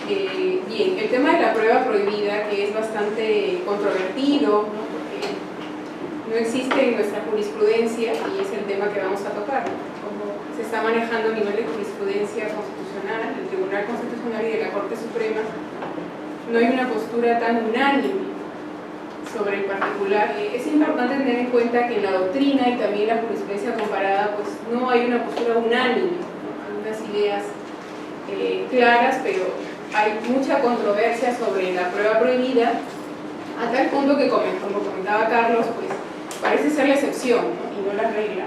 Bien, el tema de la prueba prohibida, que es bastante controvertido, ¿no? Porque no existe en nuestra jurisprudencia, y es el tema que vamos a tocar, ¿no? Cómo se está manejando a nivel de jurisprudencia constitucional, del Tribunal Constitucional y de la Corte Suprema. No hay una postura tan unánime sobre el particular. Es importante tener en cuenta que en la doctrina y también la jurisprudencia comparada, pues no hay una postura unánime, ¿no? Hay unas ideas claras, pero hay mucha controversia sobre la prueba prohibida, a tal punto que, como comentaba Carlos, pues parece ser la excepción, ¿no? Y no la regla,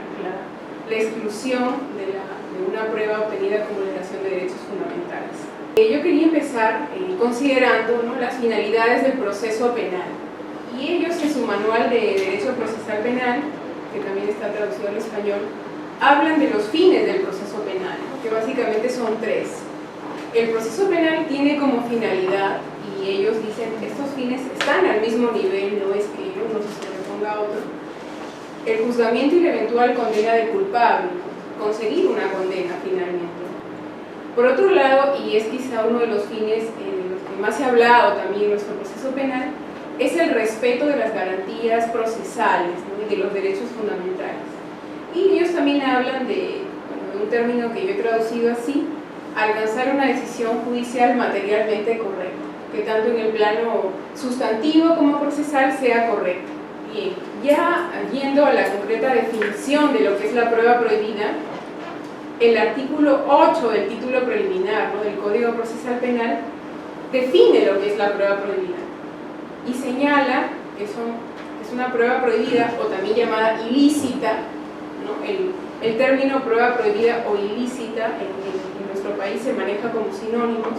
la exclusión de una prueba obtenida con vulneración de derechos fundamentales. Yo quería empezar considerando, ¿no?, las finalidades del proceso penal, y ellos en su manual de Derecho Procesal Penal, que también está traducido al español, hablan de los fines del proceso penal, ¿no?, que básicamente son tres. El proceso penal tiene como finalidad, y ellos dicen que estos fines están al mismo nivel, no es que uno se sobreponga a otro, el juzgamiento y la eventual condena del culpable, conseguir una condena finalmente. Por otro lado, y es quizá uno de los fines de los que más se ha hablado también en nuestro proceso penal, es el respeto de las garantías procesales, ¿no?, y de los derechos fundamentales. Y ellos también hablan de un término que yo he traducido así: alcanzar una decisión judicial materialmente correcta, que tanto en el plano sustantivo como procesal sea correcta. Bien, ya yendo a la concreta definición de lo que es la prueba prohibida, el artículo 8 del título preliminar, ¿no?, del Código Procesal Penal define lo que es la prueba prohibida y señala que es una prueba prohibida, o también llamada ilícita, ¿no? El término prueba prohibida o ilícita en nuestro país se maneja como sinónimos.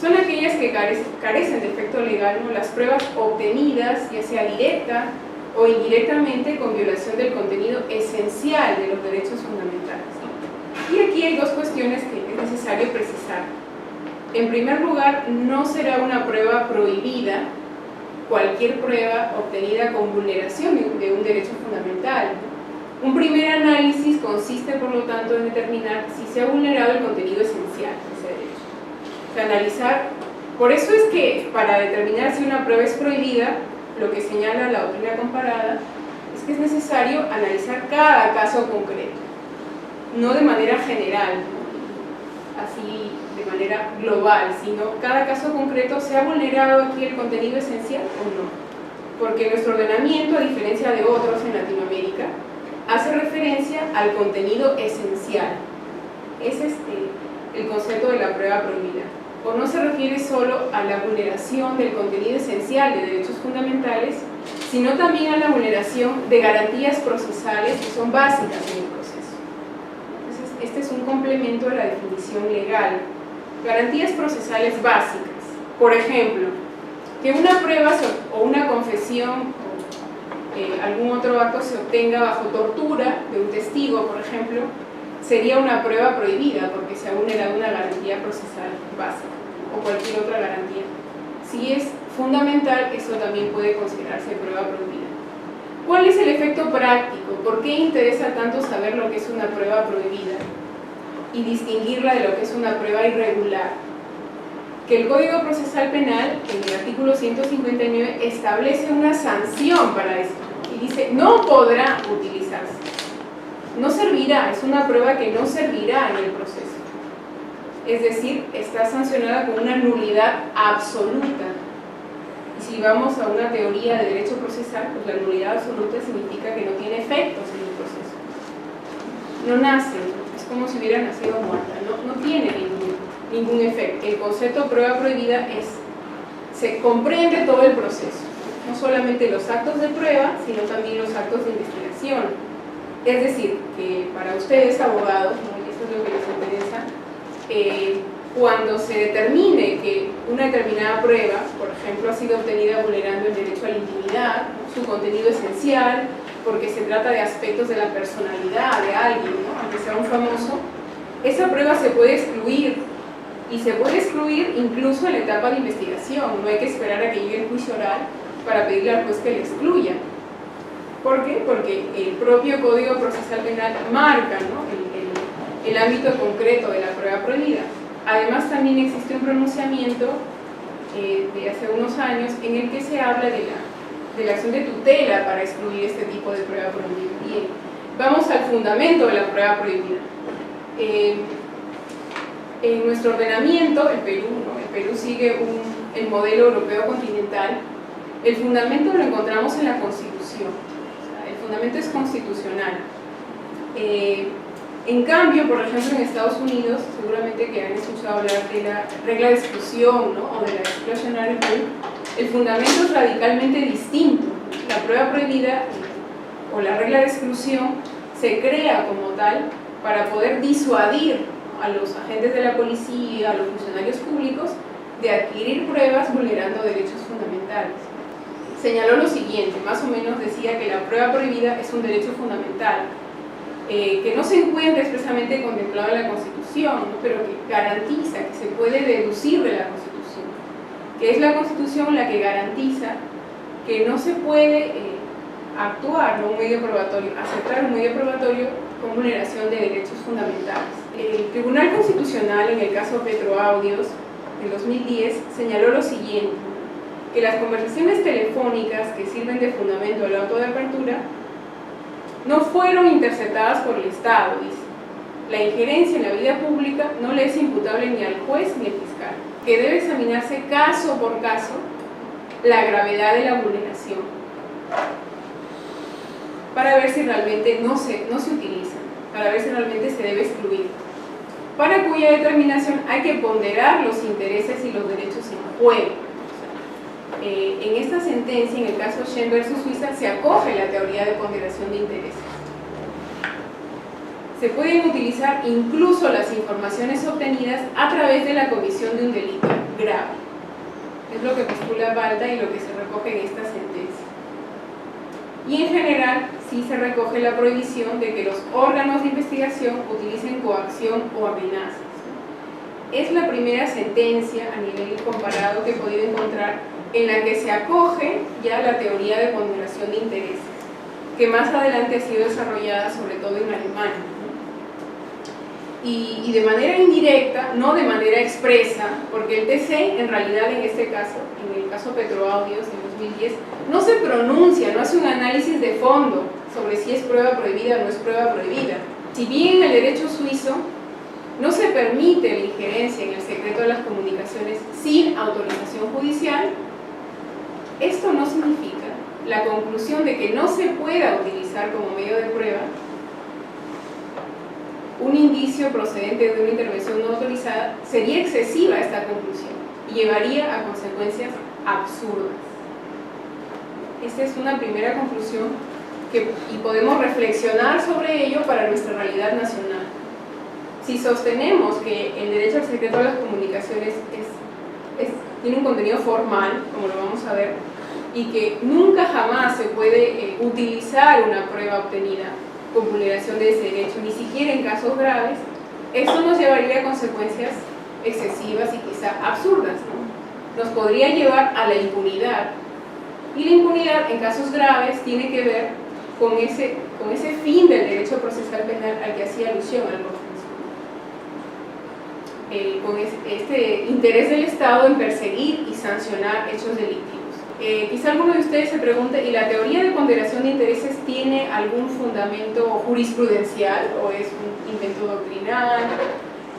Son aquellas que carecen de efecto legal, ¿no?, las pruebas obtenidas, ya sea directa o indirectamente, con violación del contenido esencial de los derechos fundamentales, ¿no? Y aquí hay dos cuestiones que es necesario precisar. En primer lugar, no será una prueba prohibida cualquier prueba obtenida con vulneración de un derecho fundamental. Un primer análisis consiste, por lo tanto, en determinar si se ha vulnerado el contenido esencial de ese derecho. O sea, analizar. Por eso es que, para determinar si una prueba es prohibida, lo que señala la doctrina comparada es que es necesario analizar cada caso concreto, no de manera general, así de manera global, sino cada caso concreto: ¿se ha vulnerado aquí el contenido esencial o no? Porque nuestro ordenamiento, a diferencia de otros en Latinoamérica, hace referencia al contenido esencial. Ese es el concepto de la prueba prohibida. O no se refiere solo a la vulneración del contenido esencial de derechos fundamentales, sino también a la vulneración de garantías procesales que son básicas en el proceso. Entonces, este es un complemento de la definición legal. Garantías procesales básicas. Por ejemplo, que una prueba o una confesión o algún otro acto se obtenga bajo tortura de un testigo, por ejemplo, sería una prueba prohibida porque se ha vulnerado una garantía procesal básica o cualquier otra garantía. Si es fundamental, eso también puede considerarse prueba prohibida. ¿Cuál es el efecto práctico? ¿Por qué interesa tanto saber lo que es una prueba prohibida y distinguirla de lo que es una prueba irregular? Que el Código Procesal Penal, en el artículo 159, establece una sanción para esto y dice: no podrá utilizarse, no servirá, es una prueba que no servirá en el proceso. Es decir, está sancionada con una nulidad absoluta. Y si vamos a una teoría de derecho procesal, pues la nulidad absoluta significa que no tiene efectos en el proceso. No nace, es como si hubiera nacido muerta, no tiene ningún efecto. El concepto de prueba prohibida se comprende todo el proceso, no solamente los actos de prueba, sino también los actos de investigación. Es decir, que para ustedes, abogados, ¿no?, y esto es lo que les interesa, cuando se determine que una determinada prueba, por ejemplo, ha sido obtenida vulnerando el derecho a la intimidad, ¿no?, su contenido esencial, porque se trata de aspectos de la personalidad de alguien, ¿no?, aunque sea un famoso, esa prueba se puede excluir, y se puede excluir incluso en la etapa de investigación. No hay que esperar a que llegue el juicio oral para pedirle al juez que le excluya. ¿Por qué? Porque el propio Código Procesal Penal marca, ¿no?, el ámbito concreto de la prueba prohibida. Además, también existe un pronunciamiento de hace unos años en el que se habla de la acción de tutela para excluir este tipo de prueba prohibida. Bien, vamos al fundamento de la prueba prohibida. En nuestro ordenamiento, el Perú sigue el modelo europeo continental. El fundamento lo encontramos en la Constitución. O sea, el fundamento es constitucional. En cambio, por ejemplo, en Estados Unidos, seguramente que han escuchado hablar de la regla de exclusión, ¿no? O de la exclusionary rule. El fundamento es radicalmente distinto. La prueba prohibida o la regla de exclusión se crea como tal para poder disuadir a los agentes de la policía, a los funcionarios públicos, de adquirir pruebas vulnerando derechos fundamentales. Señaló lo siguiente, más o menos decía que la prueba prohibida es un derecho fundamental, que no se encuentra expresamente contemplado en la Constitución, ¿no? Pero que garantiza, que se puede deducir de la Constitución, que es la Constitución la que garantiza que no se puede actuar, ¿no? Un medio probatorio, aceptar un medio probatorio con vulneración de derechos fundamentales. El Tribunal Constitucional, en el caso Petroaudios, en 2010, señaló lo siguiente, que las conversaciones telefónicas que sirven de fundamento al auto de apertura no fueron interceptadas por el Estado, dice. La injerencia en la vida pública no le es imputable ni al juez ni al fiscal, que debe examinarse caso por caso la gravedad de la vulneración para ver si realmente no se utiliza, para ver si realmente se debe excluir, para cuya determinación hay que ponderar los intereses y los derechos en juego. En esta sentencia, en el caso Shen versus Suiza, se acoge la teoría de ponderación de intereses. Se pueden utilizar incluso las informaciones obtenidas a través de la comisión de un delito grave. Es lo que postula Balda y lo que se recoge en esta sentencia. Y en general, sí se recoge la prohibición de que los órganos de investigación utilicen coacción o amenazas. Es la primera sentencia a nivel comparado que he podido encontrar en la que se acoge ya la teoría de ponderación de intereses, que más adelante ha sido desarrollada sobre todo en Alemania, ¿no? Y de manera indirecta, no de manera expresa, porque el TC en realidad en este caso, en el caso Petroaudios en 2010, no se pronuncia, no hace un análisis de fondo sobre si es prueba prohibida o no es prueba prohibida. Si bien en el derecho suizo no se permite la injerencia en el secreto de las comunicaciones sin autorización judicial, esto no significa la conclusión de que no se pueda utilizar como medio de prueba un indicio procedente de una intervención no autorizada. Sería excesiva esta conclusión y llevaría a consecuencias absurdas. Esta es una primera conclusión y podemos reflexionar sobre ello para nuestra realidad nacional. Si sostenemos que el derecho al secreto de las comunicaciones tiene un contenido formal, como lo vamos a ver, y que nunca jamás se puede utilizar una prueba obtenida con vulneración de ese derecho, ni siquiera en casos graves, eso nos llevaría a consecuencias excesivas y quizá absurdas, ¿no? Nos podría llevar a la impunidad, y la impunidad en casos graves tiene que ver con ese fin del derecho procesal penal al que hacía alusión al con este interés del Estado en perseguir y sancionar hechos delictivos. Quizá alguno de ustedes se pregunte, ¿y la teoría de ponderación de intereses tiene algún fundamento jurisprudencial o es un invento doctrinal?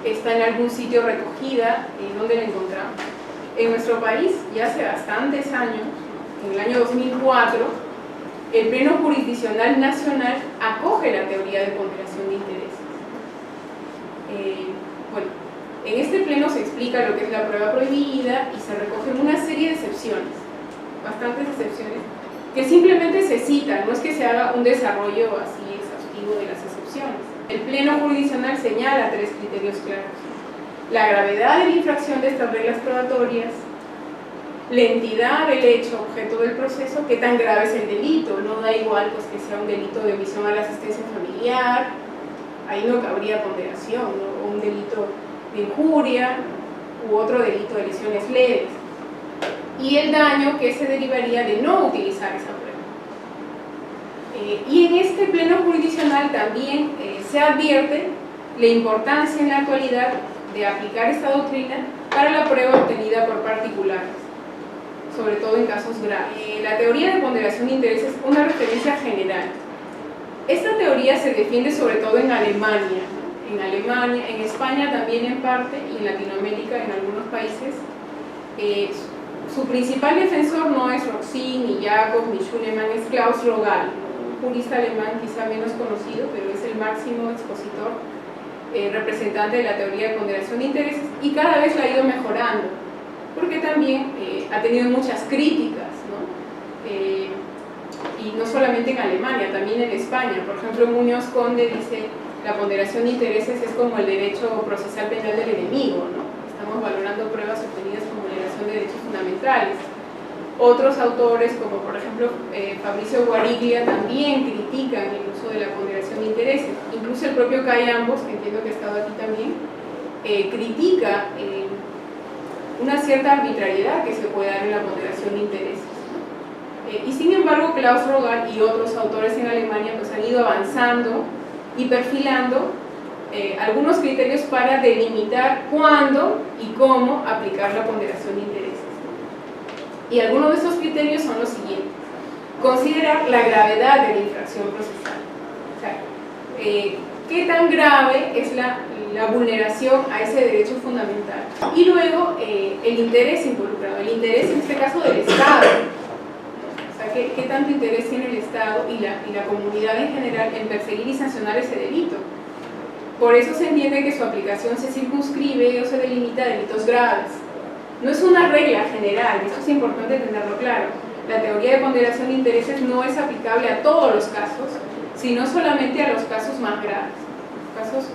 ¿Está en algún sitio recogida? ¿Y dónde la encontramos? En nuestro país, ya hace bastantes años, en el año 2004, el Pleno Jurisdiccional Nacional acoge la teoría de ponderación de intereses. Bueno, en este pleno se explica lo que es la prueba prohibida y se recogen una serie de excepciones, bastantes excepciones, que simplemente se citan, no es que se haga un desarrollo así exhaustivo de las excepciones. El Pleno Jurisdiccional señala 3 criterios claros: la gravedad de la infracción de estas reglas probatorias, la entidad del hecho objeto del proceso, qué tan grave es el delito. No da igual pues, que sea un delito de omisión a la asistencia familiar, ahí no cabría ponderación, ¿no? O un delito de injuria u otro delito de lesiones leves, y el daño que se derivaría de no utilizar esa prueba. Y en este pleno jurisdiccional también se advierte la importancia en la actualidad de aplicar esta doctrina para la prueba obtenida por particulares, sobre todo en casos graves. La teoría de ponderación de intereses es una referencia general. Esta teoría se defiende sobre todo en Alemania, ¿no? En Alemania, en España también en parte, y en Latinoamérica, en algunos países. Su principal defensor no es Roxin, ni Jacob, ni Schunemann, es Klaus Rogal, un jurista alemán quizá menos conocido, pero es el máximo expositor, representante de la teoría de ponderación de intereses, y cada vez la ha ido mejorando, porque también ha tenido muchas críticas, ¿no? Y no solamente en Alemania, también en España. Por ejemplo, Muñoz Conde dice: la ponderación de intereses es como el derecho procesal penal del enemigo, ¿no? Estamos valorando pruebas obtenidas con vulneración de derechos fundamentales. Otros autores, como por ejemplo Fabricio Guariglia, también critican el uso de la ponderación de intereses. Incluso el propio Kai Ambos, que entiendo que ha estado aquí también, critica una cierta arbitrariedad que se puede dar en la ponderación de intereses. Y sin embargo, Klaus Rogal y otros autores en Alemania pues, han ido avanzando y perfilando algunos criterios para delimitar cuándo y cómo aplicar la ponderación de intereses. Y algunos de esos criterios son los siguientes: considerar la gravedad de la infracción procesal. O sea, qué tan grave es la vulneración a ese derecho fundamental. Y luego el interés involucrado, el interés en este caso del Estado. O sea, qué tanto interés tiene el Estado y la comunidad en general en perseguir y sancionar ese delito. Por eso se entiende que su aplicación se circunscribe o se delimita a delitos graves. No es una regla general, esto es importante tenerlo claro. La teoría de ponderación de intereses no es aplicable a todos los casos, sino solamente a los casos más graves. Casos,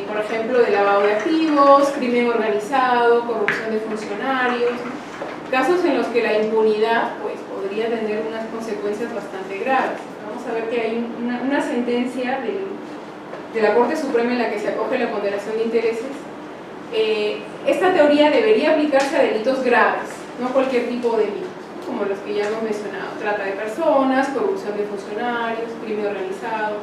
por ejemplo, de lavado de activos, crimen organizado, corrupción de funcionarios, casos en los que la impunidad pues, podría tener unas consecuencias bastante graves. Vamos a ver que hay una sentencia de la Corte Suprema en la que se acoge la ponderación de intereses. Esta teoría debería aplicarse a delitos graves, no cualquier tipo de delito, como los que ya hemos mencionado: trata de personas, corrupción de funcionarios, crimen organizado,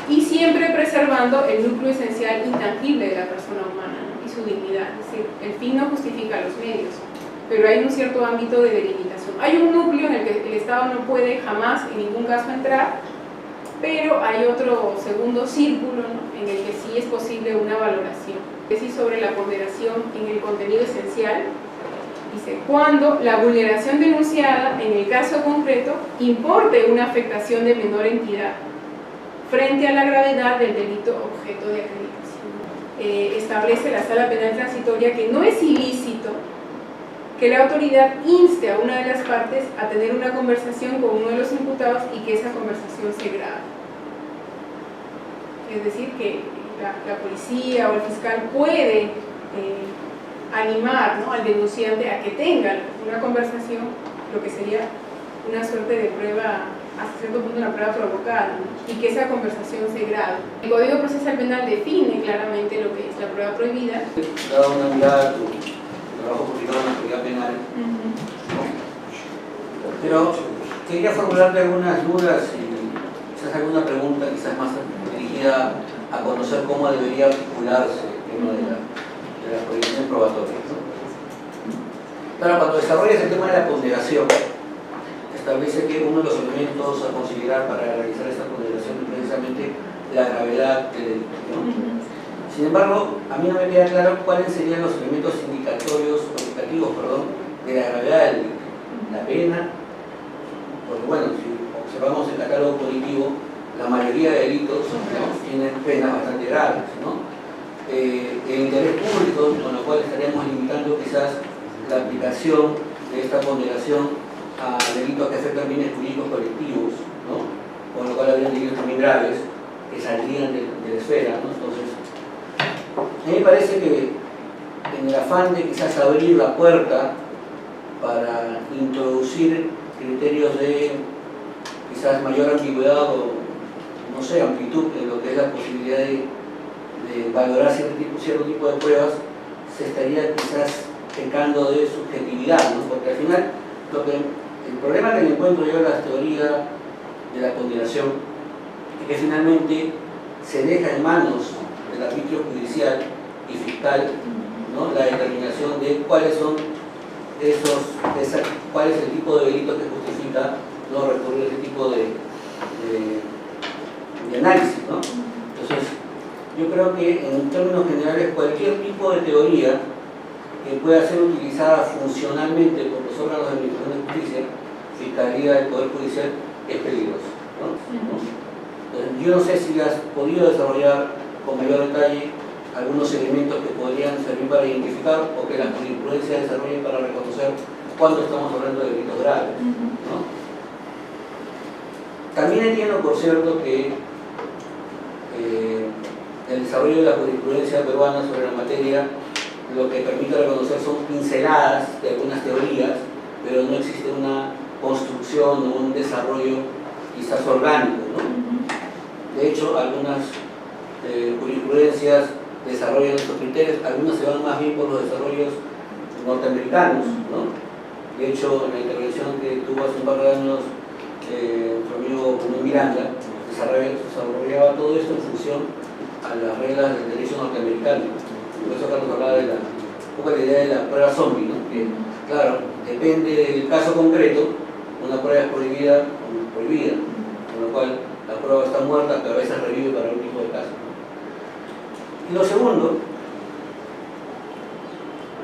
y siempre preservando el núcleo esencial intangible de la persona humana, ¿no? Y su dignidad. Es decir, el fin no justifica los medios, pero hay un cierto ámbito de delimitación. Hay un núcleo en el que el Estado no puede jamás en ningún caso entrar, pero hay otro segundo círculo, ¿no? En el que sí es posible una valoración. Es decir, sobre la ponderación en el contenido esencial, dice: cuando la vulneración denunciada en el caso concreto importe una afectación de menor entidad frente a la gravedad del delito objeto de acreditación. Establece la Sala Penal Transitoria que no es ilícito que la autoridad inste a una de las partes a tener una conversación con uno de los imputados y que esa conversación se grabe. Es decir, que la policía o el fiscal puede animar, ¿no?, al denunciante a que tenga una conversación, lo que sería una suerte de prueba, hasta cierto punto una prueba provocada, ¿no?, y que esa conversación se grabe. El Código Procesal Penal define claramente lo que es la prueba prohibida. Dado una mirada a tu trabajo publicado en la autoridad penal, pero quería formularte algunas dudas y quizás alguna pregunta quizás más dirigida a conocer cómo debería articularse el tema de las prohibiciones probatorias, ¿no? Claro, cuando desarrollas el tema de la ponderación, establece que uno de los elementos a considerar para realizar esta ponderación es precisamente la gravedad del delito, ¿no? Sin embargo, a mí no me queda claro cuáles serían los elementos indicativos, de la gravedad del delito. La pena, porque bueno, si observamos el catálogo punitivo, la mayoría de delitos, ¿no?, tienen penas bastante graves, ¿no? El interés público, con lo cual estaríamos limitando quizás la aplicación de esta ponderación a delitos que afectan bienes jurídicos colectivos, ¿no?, con lo cual habrían delitos también graves que saldrían de la esfera, ¿no? Entonces, a mí me parece que en el afán de quizás abrir la puerta para introducir criterios de quizás mayor ambigüedad o, no sé, amplitud en lo que es la posibilidad de valorar cierto tipo de pruebas, se estaría quizás pecando de subjetividad, ¿no? Porque al final, el problema que me encuentro yo en la teoría de la ponderación es que finalmente se deja en manos del arbitrio judicial y fiscal, ¿no?, la determinación de cuáles son cuál es el tipo de delito que justifica no recurrir a ese tipo de análisis, ¿no? Entonces, yo creo que en términos generales cualquier tipo de teoría que pueda ser utilizada funcionalmente por los órganos de administración de justicia, Fiscalía del Poder Judicial, es peligroso, ¿no? Entonces, yo no sé si has podido desarrollar con mayor detalle algunos elementos que podrían servir para identificar o que la jurisprudencia desarrolle para reconocer cuando estamos hablando de delitos graves, ¿no? También entiendo, por cierto, que el desarrollo de la jurisprudencia peruana sobre la materia lo que permite reconocer son pinceladas de algunas teorías, pero no existe una construcción o un desarrollo quizás orgánico, ¿no? De hecho, algunas jurisprudencias desarrollan estos criterios, algunas se van más bien por los desarrollos norteamericanos, ¿no? De hecho, en la intervención que tuvo hace un par de años nuestro amigo Bruno Miranda, desarrollaba todo esto en función a las reglas del derecho norteamericano. Por eso Carlos hablaba de un poco la idea de la prueba zombie, ¿no? Que, claro, depende del caso concreto, una prueba es prohibida o no es prohibida, con lo cual la prueba está muerta, pero a veces revive para un tipo de caso, ¿no? Y lo segundo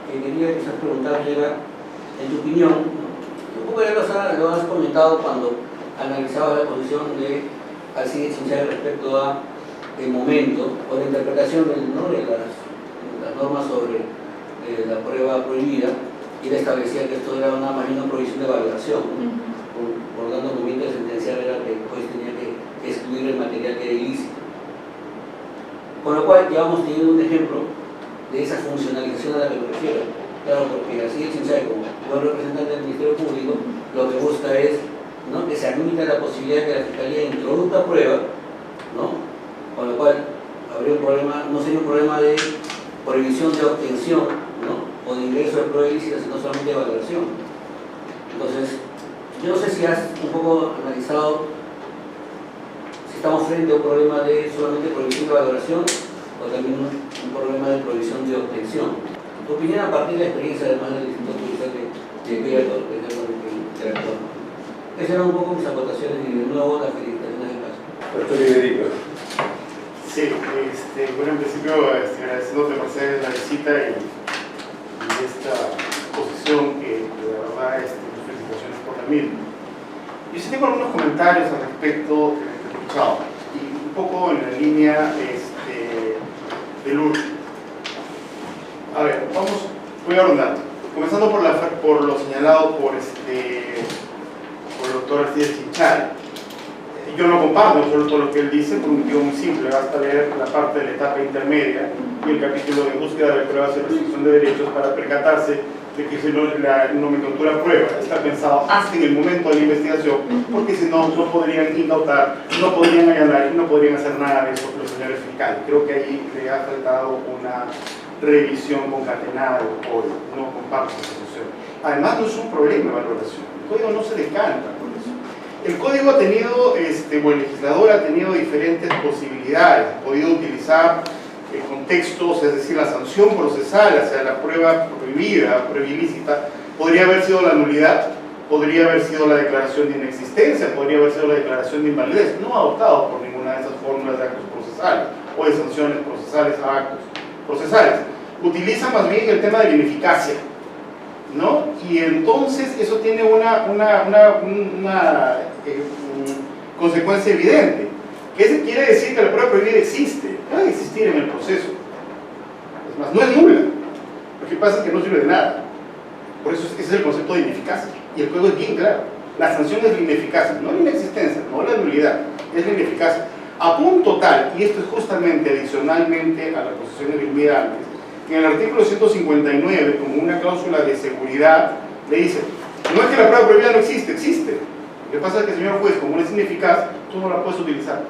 que quería quizás preguntarte era, en tu opinión, un poco ya lo has comentado cuando analizabas la posición de Alcides Sinchay respecto a el momento o la interpretación ¿no?, de las normas sobre la prueba prohibida, y él establecía que esto era más bien una prohibición de valoración, ¿no? Por lo tanto, el movimiento de sentenciar era que el juez tenía que excluir el material que era ilícito. Con lo cual, ya vamos teniendo un ejemplo de esa funcionalización a la que me refiero. Claro, porque así el Sinchay, como buen representante del Ministerio Público, lo que busca es, ¿no?, que se admita la posibilidad de que la Fiscalía introduzca prueba, ¿no?, con lo cual habría un problema, no sería un problema de prohibición de obtención, ¿no?, o de ingreso de prueba ilícita, sino solamente de valoración. Entonces, yo no sé si has un poco analizado si estamos frente a un problema de solamente prohibición de valoración o también un problema de prohibición de obtención. Tu opinión a partir de la experiencia, además del Instituto Judicial de Beato, que es el interactor. Esas eran un poco mis aportaciones y de nuevo las felicitaciones del caso. Doctor Iberico. Sí, bueno, en principio agradeciéndote, Mercedes, la visita y esta exposición que de verdad felicitaciones por la misma. Yo sí tengo algunos comentarios al respecto de lo que he escuchado y un poco en la línea de Lourdes. A ver, voy a rondar. Comenzando por lo señalado por el doctor Alcides Sinchay. Yo no comparto todo lo que él dice por un motivo muy simple. Basta leer la parte de la etapa intermedia y el capítulo de búsqueda de pruebas y restricción de derechos para percatarse de que la nomenclatura prueba está pensado hasta en el momento de la investigación, porque si no, no podrían incautar, no podrían allanar y no podrían hacer nada de eso los señores fiscales. Creo que ahí le ha faltado una revisión concatenada del código. No comparto esa posición. Además, no es un problema de valoración. El código no se decanta por eso. El código ha tenido, o el legislador ha tenido diferentes posibilidades. Ha podido utilizar contextos, es decir, la sanción procesal hacia la prueba prohibida, prueba ilícita, podría haber sido la nulidad, podría haber sido la declaración de inexistencia, podría haber sido la declaración de invalidez. No ha optado por ninguna de esas fórmulas de actos procesales o de sanciones procesales a actos procesales. Utiliza más bien el tema de la ineficacia, ¿no? Y entonces eso tiene una consecuencia evidente, que eso quiere decir que la prueba prohibida existe, puede existir en el proceso, es más, no es nula. Lo que pasa es que no sirve de nada. Por eso ese es el concepto de ineficacia, y el código es bien claro. La sanción es la ineficacia, no la inexistencia, no la nulidad, es la ineficacia, a punto tal, y esto es justamente adicionalmente a la posición emitida antes, que en el artículo 159, como una cláusula de seguridad, le dice, no es que la prueba prohibida no existe, existe. Lo que pasa es que, señor juez, como no es ineficaz, tú no la puedes utilizar.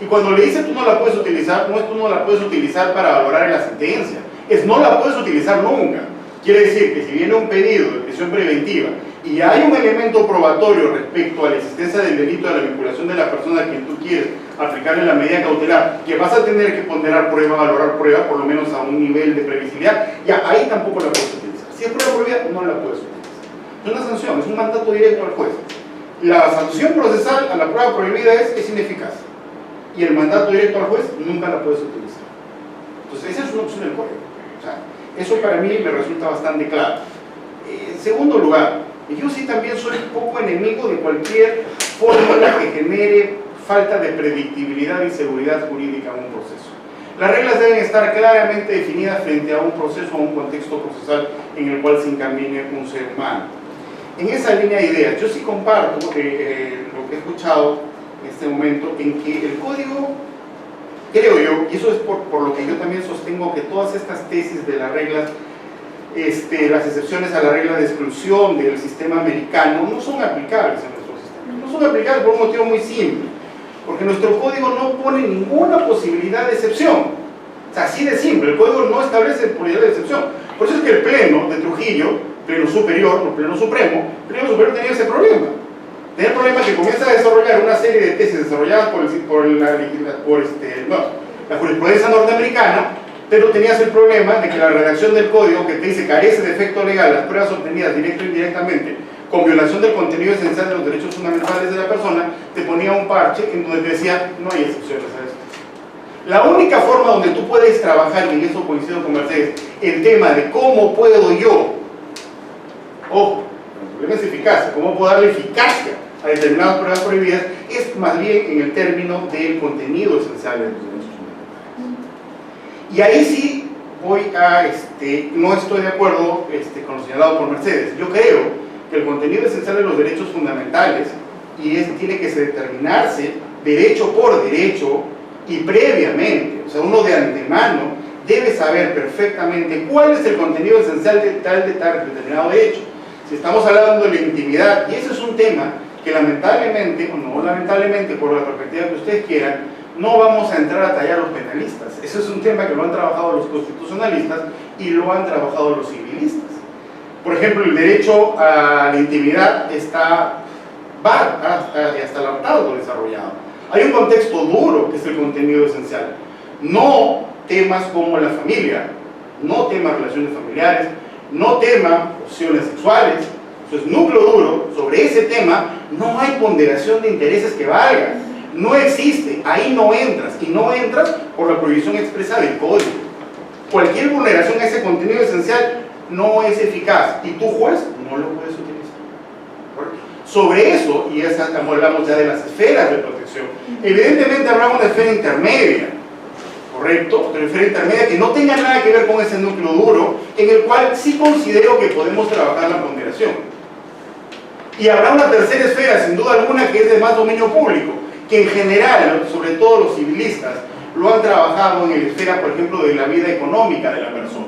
Y cuando le dice tú no la puedes utilizar, no es tú no la puedes utilizar para valorar en la sentencia, es no la puedes utilizar nunca. Quiere decir que si viene un pedido de prisión preventiva y hay un elemento probatorio respecto a la existencia del delito de la vinculación de la persona a quien tú quieres aplicarle la medida cautelar, que vas a tener que ponderar prueba, valorar prueba, por lo menos a un nivel de previsibilidad, ya ahí tampoco la puedes utilizar. Si es prueba prohibida, no la puedes utilizar. Es una sanción, es un mandato directo al juez. La sanción procesal a la prueba prohibida es ineficaz. Y el mandato directo al juez nunca la puedes utilizar. Entonces, esa es una opción del código. O sea, eso para mí me resulta bastante claro. En segundo lugar, yo sí también soy un poco enemigo de cualquier fórmula que genere falta de predictibilidad y seguridad jurídica en un proceso. Las reglas deben estar claramente definidas frente a un proceso o un contexto procesal en el cual se encamine un ser humano. En esa línea de ideas, yo sí comparto lo que he escuchado en este momento, en que el código, creo yo, y eso es por lo que yo también sostengo, que todas estas tesis de las reglas, las excepciones a la regla de exclusión del sistema americano, no son aplicables en nuestro sistema. No son aplicables por un motivo muy simple, porque nuestro código no pone ninguna posibilidad de excepción. O sea, así de simple, el código no establece posibilidad de excepción. Por eso es que el Pleno de Trujillo, Pleno Superior, no Pleno Supremo, el Pleno Superior tenía ese problema. Tenía el problema que comienza a desarrollar una serie de tesis desarrolladas por la jurisprudencia norteamericana, pero tenías el problema de que la redacción del código, que te dice carece de efecto legal las pruebas obtenidas directa o indirectamente con violación del contenido esencial de los derechos fundamentales de la persona, te ponía un parche en donde te decía no hay excepciones a esto. La única forma donde tú puedes trabajar, y en eso coincido con Mercedes, el tema de cómo puedo yo, ojo, el problema es eficacia, cómo puedo darle eficacia a determinadas pruebas prohibidas, es más bien en el término del contenido esencial de los derechos fundamentales. Y ahí sí voy a, no estoy de acuerdo con lo señalado por Mercedes. Yo creo que el contenido esencial de los derechos fundamentales tiene que determinarse derecho por derecho y previamente, o sea, uno de antemano debe saber perfectamente cuál es el contenido esencial de tal determinado derecho. Si estamos hablando de la intimidad, y ese es un tema que lamentablemente, o no lamentablemente, por la perspectiva que ustedes quieran, no vamos a entrar a tallar a los penalistas. Ese es un tema que lo han trabajado los constitucionalistas y lo han trabajado los civilistas. Por ejemplo, el derecho a la intimidad está hasta el hartazgo desarrollado. Hay un contexto duro que es el contenido esencial. No temas como la familia, no temas relaciones familiares, no temas opciones sexuales. Eso es núcleo duro. Sobre ese tema no hay ponderación de intereses que valga. No existe, ahí no entras, y no entras por la prohibición expresa del código. Cualquier vulneración a ese contenido esencial no es eficaz, y tu juez no lo puedes utilizar. Sobre eso, y hablamos ya de las esferas de protección, evidentemente habrá una esfera intermedia, ¿correcto? Una esfera intermedia que no tenga nada que ver con ese núcleo duro, en el cual sí considero que podemos trabajar la ponderación. Y habrá una tercera esfera, sin duda alguna, que es de más dominio público, que en general, sobre todo los civilistas, lo han trabajado en la esfera, por ejemplo, de la vida económica de la persona.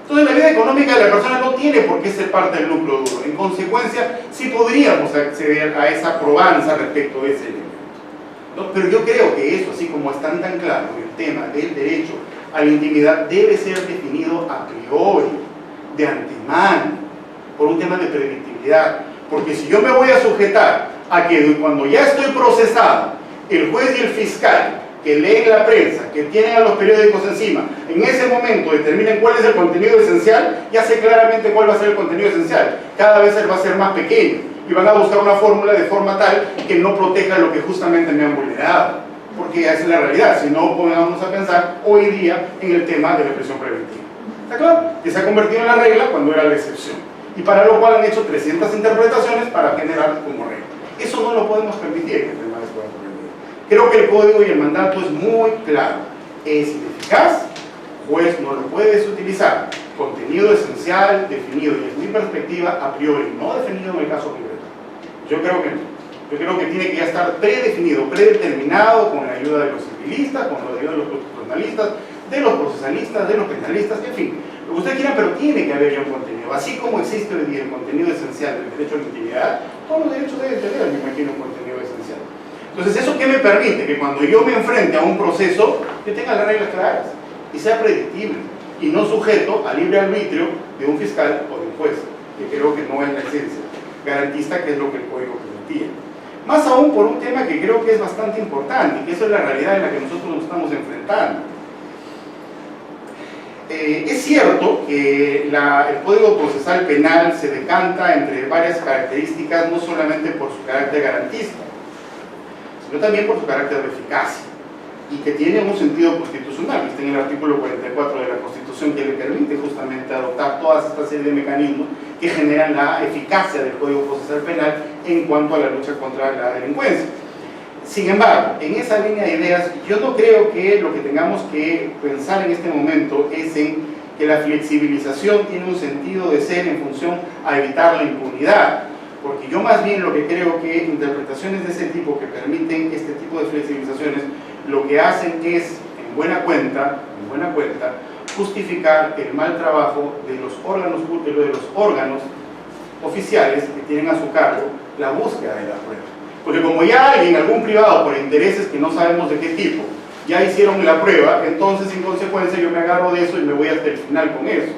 Entonces, la vida económica de la persona no tiene por qué ser parte del núcleo duro. En consecuencia, sí podríamos acceder a esa probanza respecto de ese elemento. ¿No? Pero yo creo que eso, así como es tan claro, el tema del derecho a la intimidad debe ser definido a priori, de antemano, por un tema de predictibilidad. Porque si yo me voy a sujetar a que cuando ya estoy procesado, el juez y el fiscal que leen la prensa, que tienen a los periódicos encima, en ese momento determinen cuál es el contenido esencial, ya sé claramente cuál va a ser el contenido esencial. Cada vez él va a ser más pequeño y van a buscar una fórmula de forma tal que no proteja lo que justamente me han vulnerado, porque esa es la realidad. Si no, pongamos a pensar hoy día en el tema de la prisión preventiva. ¿Está claro? Que se ha convertido en la regla cuando era la excepción, y para lo cual han hecho 300 interpretaciones para generar como regla. Eso no lo podemos permitir en el tema de pruebas prohibidas. Creo que el código y el mandato es muy claro. Es ineficaz, juez no lo puedes utilizar. Contenido esencial, definido, y desde mi perspectiva, a priori, no definido en el caso concreto. Yo creo que no. Yo creo que tiene que ya estar predefinido, predeterminado, con la ayuda de los civilistas, con la ayuda de los constitucionalistas, de los procesalistas, de los penalistas, en fin, lo que ustedes quieran, pero tiene que haber ya un contenido. Así como existe hoy día el contenido esencial del derecho a la intimidad, todos los derechos deben tener, me imagino, un contenido esencial. Entonces, ¿eso qué me permite? Que cuando yo me enfrente a un proceso, yo tenga las reglas claras y sea predictible y no sujeto al libre arbitrio de un fiscal o de un juez, que creo que no es la esencia garantista, que es lo que el código permitía. Más aún por un tema que creo que es bastante importante, y que eso es la realidad en la que nosotros nos estamos enfrentando. Es cierto que el Código Procesal Penal se decanta entre varias características, no solamente por su carácter garantista, sino también por su carácter de eficacia, y que tiene un sentido constitucional, que está en el artículo 44 de la Constitución, que le permite justamente adoptar toda esta serie de mecanismos que generan la eficacia del Código Procesal Penal en cuanto a la lucha contra la delincuencia. Sin embargo, en esa línea de ideas, yo no creo que lo que tengamos que pensar en este momento es en que la flexibilización tiene un sentido de ser en función a evitar la impunidad, porque yo más bien lo que creo que interpretaciones de ese tipo que permiten este tipo de flexibilizaciones lo que hacen es, en buena cuenta, justificar el mal trabajo de los órganos oficiales que tienen a su cargo la búsqueda de la prueba. Porque como ya alguien, algún privado, por intereses que no sabemos de qué tipo, ya hicieron la prueba, entonces en consecuencia yo me agarro de eso y me voy hasta el final con eso.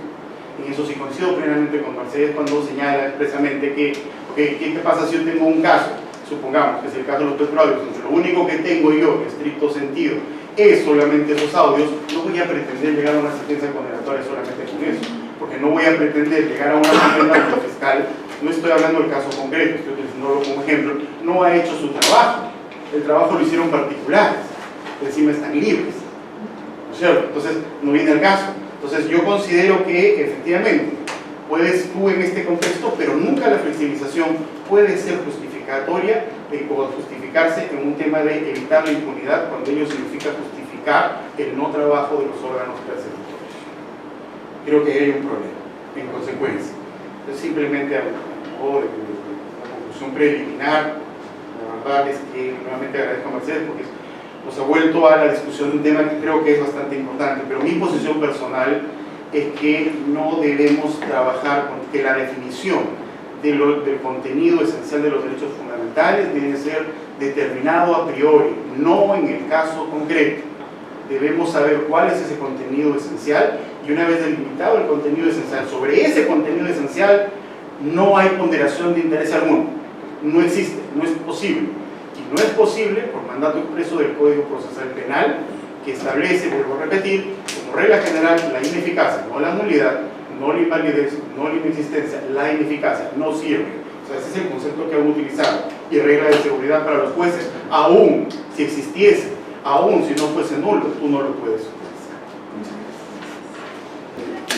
En eso sí coincido plenamente con Mercedes cuando señala expresamente que, ¿qué pasa si yo tengo un caso? Supongamos que es el caso de los petróleos, lo único que tengo yo, en estricto sentido, es solamente esos audios, no voy a pretender llegar a una sentencia condenatoria solamente con eso, porque no voy a pretender llegar a una condena que el fiscal, no estoy hablando del caso concreto, estoy utilizándolo como ejemplo, no ha hecho su trabajo, el trabajo lo hicieron particulares, encima están libres, ¿no es cierto? Entonces no viene al caso. Entonces yo considero que efectivamente puedes tú en este contexto, pero nunca la flexibilización puede ser justificatoria o justificarse en un tema de evitar la impunidad cuando ello significa justificar el no trabajo de los órganos persecutorios. Creo que hay un problema en consecuencia. Entonces simplemente a modo de una conclusión preliminar, la verdad es que nuevamente agradezco a Mercedes porque nos ha vuelto a la discusión de un tema que creo que es bastante importante, pero mi posición personal es que no debemos trabajar con que la definición del contenido esencial de los derechos fundamentales debe ser determinado a priori, no en el caso concreto. Debemos saber cuál es ese contenido esencial y una vez delimitado el contenido esencial, sobre ese contenido esencial no hay ponderación de interés alguno, no existe, no es posible. Y no es posible por mandato expreso del Código Procesal Penal que establece, vuelvo a repetir, como regla general la ineficacia, no la nulidad, no la invalidez, no la inexistencia, la ineficacia, no sirve. O sea, ese es el concepto que han utilizado. Y regla de seguridad para los jueces, aún si existiese, aún si no fuese nulo, tú no lo puedes utilizar.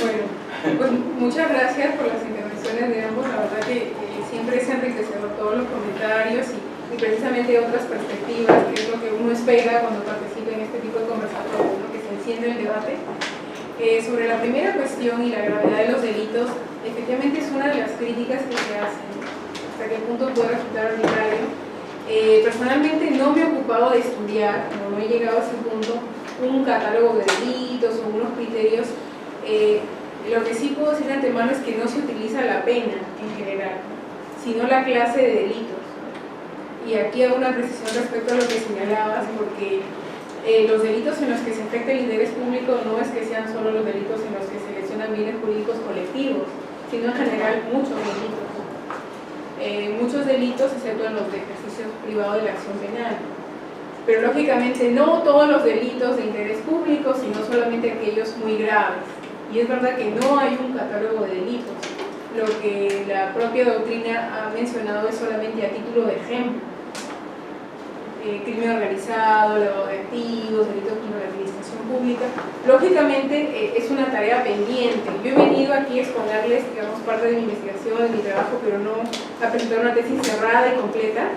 Bueno, pues muchas gracias por las intervenciones de ambos. La verdad que siempre es enriquecedor todos los comentarios y precisamente otras perspectivas, que es lo que uno espera cuando participa en este tipo de conversatorios, ¿no? Que se enciende el debate. Sobre la primera cuestión y la gravedad de los delitos, efectivamente es una de las críticas que se hacen, hasta qué punto puede resultar arbitrario. Personalmente no me he ocupado de estudiar, no he llegado a ese punto, un catálogo de delitos o unos criterios. Lo que sí puedo decir de antemano es que no se utiliza la pena en general, sino la clase de delitos. Y aquí hago una precisión respecto a lo que señalabas, porque los delitos en los que se afecta el interés público no es que sean solo los delitos en los que se lesionan bienes jurídicos colectivos, sino en general muchos delitos. Muchos delitos, excepto en los de ejercicio privado de la acción penal. Pero lógicamente no todos los delitos de interés público, sino solamente aquellos muy graves. Y es verdad que no hay un catálogo de delitos. Lo que la propia doctrina ha mencionado es solamente a título de ejemplo. Crimen organizado, lavado de activos, delitos contra la administración pública. Lógicamente es una tarea pendiente. Yo he venido aquí a exponerles, digamos, parte de mi investigación, de mi trabajo, pero no a presentar una tesis cerrada y completa.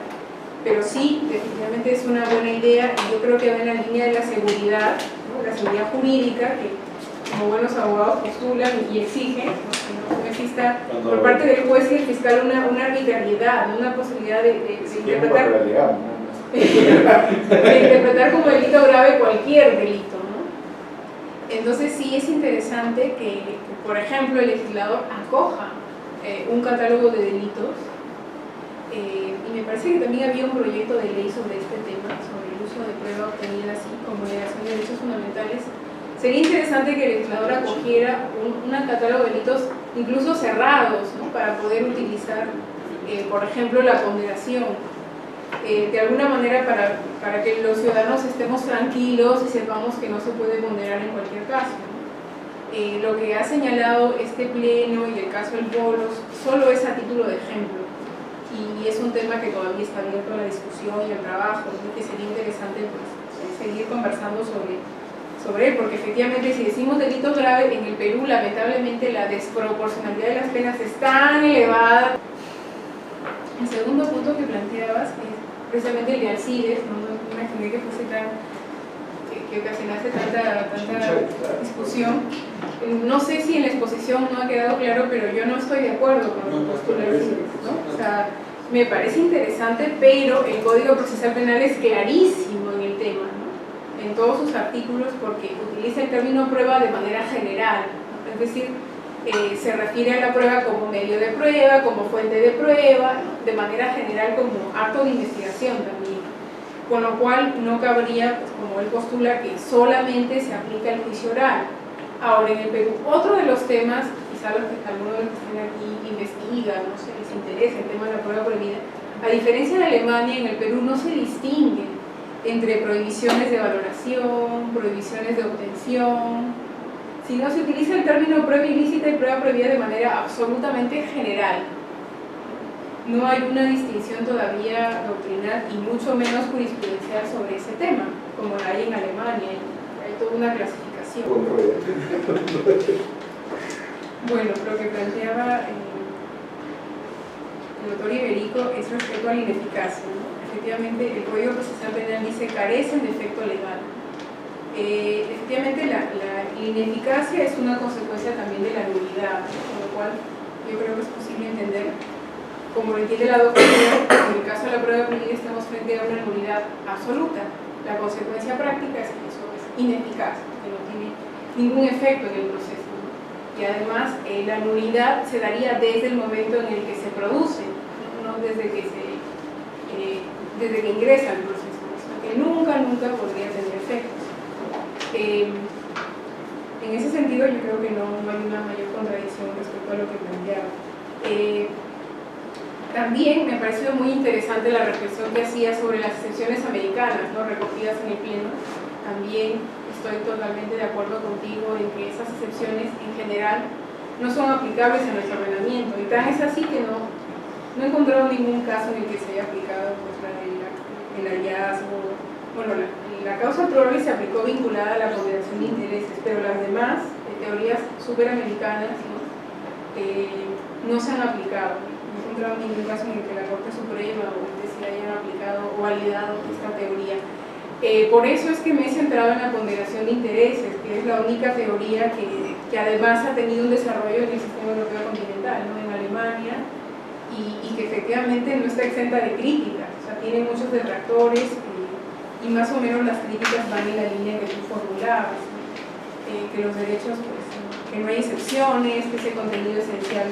Pero sí, definitivamente es una buena idea y yo creo que va en la línea de la seguridad, ¿no? La seguridad jurídica, que como buenos abogados postulan y exigen, ¿no? Que no exista por parte del juez y del fiscal una arbitrariedad, ¿no? Una posibilidad de interpretar. De interpretar como delito grave cualquier delito, ¿no? Entonces sí es interesante que, por ejemplo, el legislador acoja un catálogo de delitos y me parece que también había un proyecto de ley sobre este tema, sobre el uso de prueba obtenida así como vulneración de derechos fundamentales. Sería interesante que el legislador acogiera un catálogo de delitos incluso cerrados, ¿no? Para poder utilizar, por ejemplo, la ponderación. de alguna manera para que los ciudadanos estemos tranquilos y sepamos que no se puede ponderar en cualquier caso, ¿no? Lo que ha señalado este pleno y el caso del Bolos solo es a título de ejemplo, y es un tema que todavía está abierto a la discusión y al trabajo, ¿no? Que sería interesante pues, seguir conversando sobre él, porque efectivamente si decimos delito grave, en el Perú lamentablemente la desproporcionalidad de las penas es tan elevada. El segundo punto que planteabas es precisamente el de Alcides, no me imaginé que fuese que ocasionase tanta discusión. No sé si en la exposición no ha quedado claro, pero yo no estoy de acuerdo con lo que postula Alcides, ¿no? O sea, me parece interesante, pero el Código Procesal Penal es clarísimo en el tema, ¿no? En todos sus artículos, porque utiliza el término prueba de manera general, ¿no? Es decir, se refiere a la prueba como medio de prueba, como fuente de prueba, ¿no? De manera general como acto de investigación también, con lo cual no cabría, pues, como él postula, que solamente se aplica el juicio oral. Ahora, en el Perú, otro de los temas, quizá algunos de los que estén aquí investigan, no sé, les interesa el tema de la prueba prohibida, a diferencia de Alemania, en el Perú no se distingue entre prohibiciones de valoración, prohibiciones de obtención, sino se utiliza el término prueba ilícita y prueba prohibida de manera absolutamente general. No hay una distinción todavía doctrinal y mucho menos jurisprudencial sobre ese tema, como la hay en Alemania. Hay toda una clasificación. Bueno, lo que planteaba el doctor Iberico es respecto a la ineficacia, ¿no? Efectivamente, el Código Procesal Penal dice carecen de efecto legal. Efectivamente, la ineficacia es una consecuencia también de la nulidad, ¿no? Con lo cual yo creo que es posible entender, como lo entiende la doctrina, en el caso de la prueba prohibida estamos frente a una nulidad absoluta. La consecuencia práctica es que eso es ineficaz, que no tiene ningún efecto en el proceso, ¿no? Y además la nulidad se daría desde el momento en el que se produce, no desde que ingresa al proceso, ¿no? Que nunca podría tener efectos. En ese sentido yo creo que no hay una mayor contradicción respecto a lo que planteaba. También me ha parecido muy interesante la reflexión que hacía sobre las excepciones americanas, ¿no? Recogidas en el pleno. También estoy totalmente de acuerdo contigo en que esas excepciones en general no son aplicables en nuestro ordenamiento, y tan es así que no he encontrado ningún caso en el que se haya aplicado contra el hallazgo. Bueno, la causa probable se aplicó vinculada a la ponderación de intereses, pero las demás teorías superamericanas, ¿no? No se han aplicado. No he encontrado ningún caso en el que la Corte Suprema o el TC hayan aplicado o validado esta teoría. Por eso es que me he centrado en la ponderación de intereses, que es la única teoría que además ha tenido un desarrollo en el sistema europeo continental, ¿no? En Alemania, y que efectivamente no está exenta de críticas, o sea, tiene muchos detractores, y más o menos las críticas van en la línea que tú formulabas, ¿no? Que los derechos, pues, que no hay excepciones, que ese contenido esencial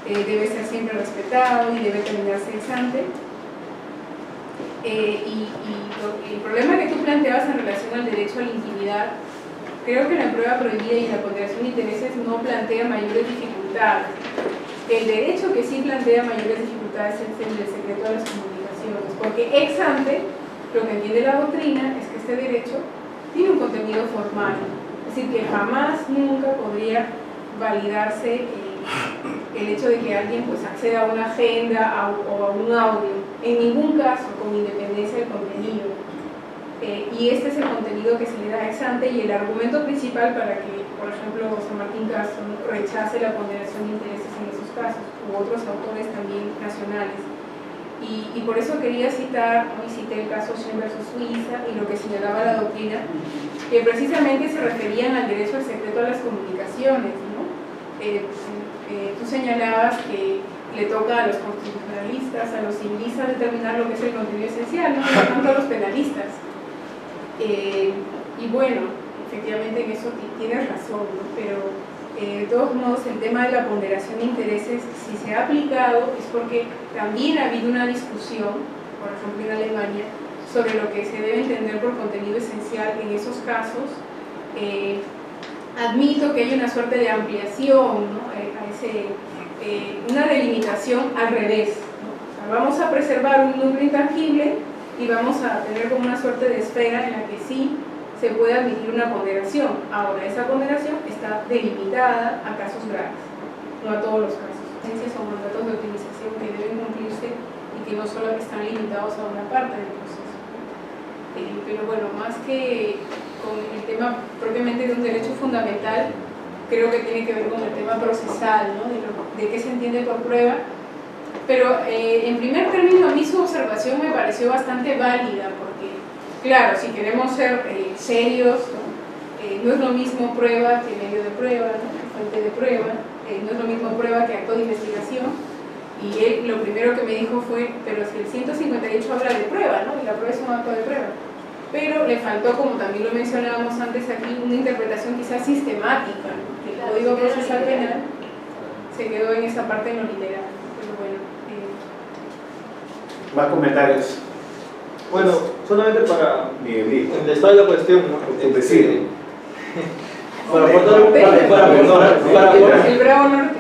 debe ser siempre respetado y debe terminarse ex ante. El problema que tú planteabas en relación al derecho a la intimidad, creo que la prueba prohibida y la ponderación de intereses no plantea mayores dificultades. El derecho que sí plantea mayores dificultades es el del secreto de las comunicaciones, porque ex ante, lo que entiende la doctrina es que este derecho tiene un contenido formal, es decir, que jamás, nunca podría validarse el hecho de que alguien pues acceda a una agenda o a un audio, en ningún caso, con independencia del contenido. Y este es el contenido que se le da ex ante, y el argumento principal para que, por ejemplo, San Martín Castro rechace la ponderación de intereses en esos casos, u otros autores también nacionales. Y por eso quería citar, ¿no? Y cité el caso Shen versus Suiza y lo que señalaba la doctrina, que precisamente se referían al derecho al secreto a las comunicaciones, ¿no? Tú señalabas que le toca a los constitucionalistas, a los civilistas determinar lo que es el contenido esencial, no tanto a los penalistas. Y bueno, efectivamente en eso tienes razón, ¿no? Pero de todos modos el tema de la ponderación de intereses, si se ha aplicado, es porque también ha habido una discusión, por ejemplo en Alemania, sobre lo que se debe entender por contenido esencial en esos casos. Admito que hay una suerte de ampliación, ¿no? Una delimitación al revés, ¿no? O sea, vamos a preservar un núcleo intangible y vamos a tener como una suerte de esfera en la que sí se puede admitir una ponderación. Ahora, esa ponderación está delimitada a casos graves, no a todos los casos. Son mandatos de optimización que deben cumplirse y que no solo están limitados a una parte del proceso. Pero bueno, más que con el tema propiamente de un derecho fundamental, creo que tiene que ver con el tema procesal, ¿no? De qué se entiende por prueba. Pero en primer término, a mí su observación me pareció bastante válida, porque, claro, si queremos ser serios, ¿no? No es lo mismo prueba que medio de prueba, ¿no? Fuente de prueba, no es lo mismo prueba que acto de investigación. Y él lo primero que me dijo fue, pero si el 158 habla de prueba, ¿no? Y la prueba es un acto de prueba. Pero le faltó, como también lo mencionábamos antes aquí, una interpretación quizás sistemática, ¿no? El Código Procesal Penal se quedó en esa parte no literal. Pero bueno. Más comentarios. Bueno, solamente para Miguelito. contestar la cuestión, ¿no? Tu vecino. Para aportar El Bravo Norte.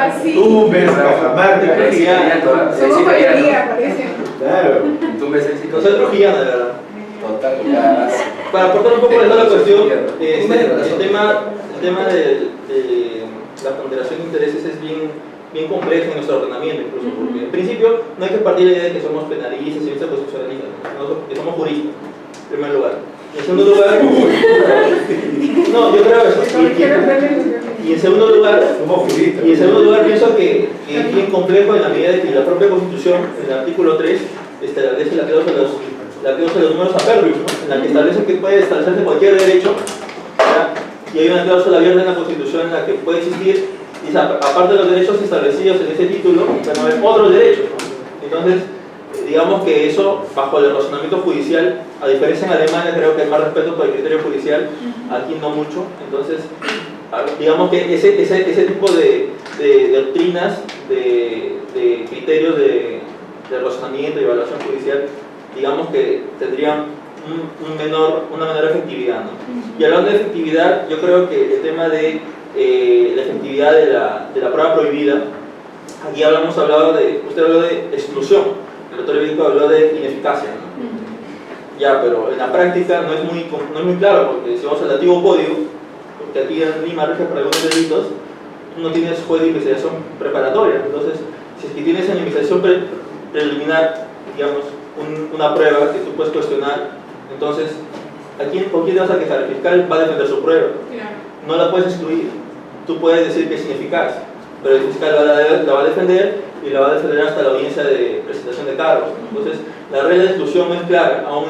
Así. Somos mayoría, parece. Claro. nosotros Guyana, de verdad. Total, Para aportar un poco de toda la cuestión, el tema de la ponderación de intereses es bien complejo en nuestro ordenamiento, incluso, porque en principio no hay que partir de la idea de que somos penalistas y constitucionalistas, que somos juristas, en primer lugar. Y en segundo lugar, no, yo creo eso. Y en segundo lugar, pienso que es bien complejo en la medida de que la propia Constitución, en el artículo 3, establece la cláusula de los números apérreos, ¿no? En la que establece que puede establecerse cualquier derecho, ¿ya? Y hay una cláusula abierta en la Constitución en la que puede existir, y aparte de los derechos establecidos en ese título, van a haber otros derechos, ¿no? Entonces, digamos que eso, bajo el razonamiento judicial, a diferencia en Alemania, creo que hay más respeto por el criterio judicial, aquí no mucho. Entonces, digamos que ese tipo de doctrinas, de criterios de razonamiento y evaluación judicial, digamos que tendrían una menor efectividad, ¿no? Y hablando de efectividad, yo creo que el tema de la efectividad de la prueba prohibida, aquí usted habló de exclusión, el doctor Evito habló de ineficacia, ¿no? Ya, pero en la práctica no es muy claro, porque si vamos al antiguo código, porque aquí en Lima rige para algunos delitos, tú no tienes juez de investigación preparatoria. Entonces, si es que tienes en la investigación preliminar, digamos, una prueba que tú puedes cuestionar, entonces, ¿por quién te vas a quejar? El fiscal va a defender su prueba. No la puedes excluir. Tú puedes decir que es ineficaz, pero el fiscal la va a defender y la va a defender hasta la audiencia de presentación de cargos, ¿no? Entonces, la regla de exclusión no es clara, aún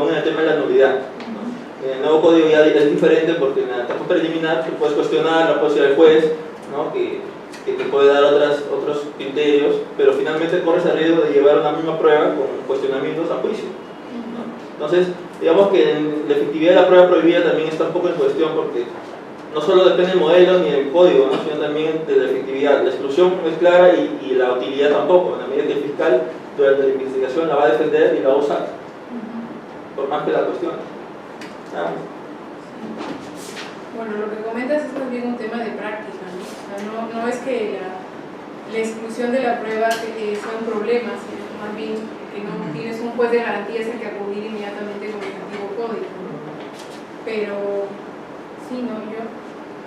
en el tema de la nulidad, ¿no? En el nuevo código ya es diferente, porque en la etapa preliminar tú puedes cuestionar, la puedes ir al juez, ¿no? que te puede dar otros criterios, pero finalmente corres el riesgo de llevar una misma prueba con cuestionamientos a juicio, ¿no? Entonces, digamos que la efectividad de la prueba prohibida también está un poco en cuestión, porque no solo depende del modelo ni del código, ¿no? Sino también de la efectividad. La exclusión no es clara y la utilidad tampoco, en la medida que el fiscal durante la investigación la va a defender y la va a usar, por más que la cuestione. Bueno, lo que comentas es también un tema de práctica, ¿no? O sea, no es que la exclusión de la prueba sea un problema, sino más bien que no tienes un juez de garantías en que acudir inmediatamente con el antiguo código, ¿no? Pero sí, no, yo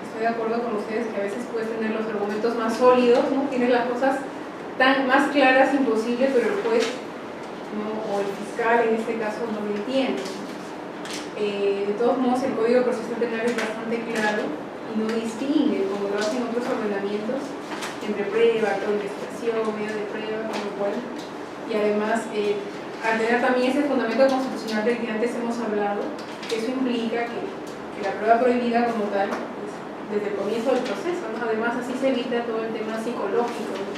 estoy de acuerdo con ustedes que a veces puedes tener los argumentos más sólidos, ¿no? Tienes las cosas más claras imposible, pero el juez, ¿no? O el fiscal en este caso no lo entiende. De todos modos, el Código Procesal Penal es bastante claro y no distingue, como lo hacen otros ordenamientos, entre prueba, acto de investigación, medio de prueba, con lo cual, y además, al tener también ese fundamento constitucional del que antes hemos hablado, eso implica que la prueba prohibida como tal, pues, desde el comienzo del proceso, ¿no? Además, así se evita todo el tema psicológico, ¿no?